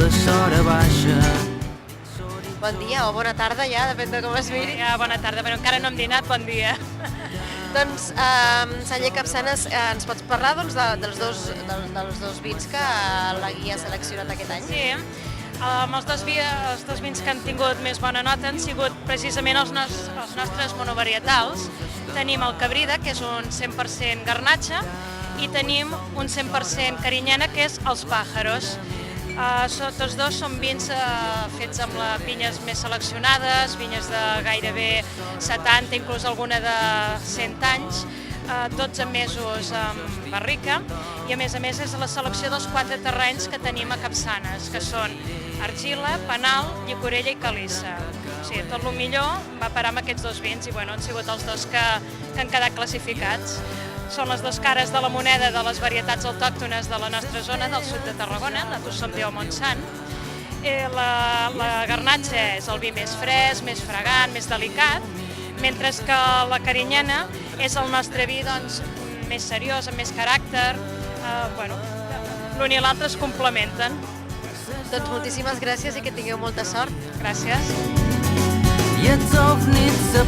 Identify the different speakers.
Speaker 1: la sora baixa.
Speaker 2: Bon dia o bona tarda ja, depèn de com es miri.
Speaker 3: Ja, bona tarda, però encara no hem dinat, bon dia.
Speaker 2: Doncs, Celler Capçanes, ens pots parlar dels dos vins que la guia ha seleccionat aquest any?
Speaker 3: Sí, els dos vins que han tingut més bona nota han sigut precisament els nostres monovarietals. Tenim el Cabrida, que és un 100% garnatxa, i tenim un 100% carinyena, que és els Pájaros. Tots dos són vins fets amb les vinyes més seleccionades, vinyes de gairebé 70, inclús alguna de 100 anys, 12 mesos amb barrica, i a més és la selecció dels 4 terrenys que tenim a Capçanes, que són argila, penal, llicorella i calissa. O sigui, tot el millor va parar amb aquests dos vins i han sigut els dos que han quedat classificats. Són les dues cares de la moneda de les varietats autòctones de la nostra zona, del sud de Tarragona, la Tossombrió Montsant. La garnatxa és el vi més fresc, més fragant, més delicat, mentre que la carinyena és el nostre vi més seriós, amb més caràcter. L'un i l'altre es complementen.
Speaker 2: Doncs moltíssimes gràcies i que tingueu molta sort.
Speaker 3: Gràcies.
Speaker 1: Jetzt auf Nizza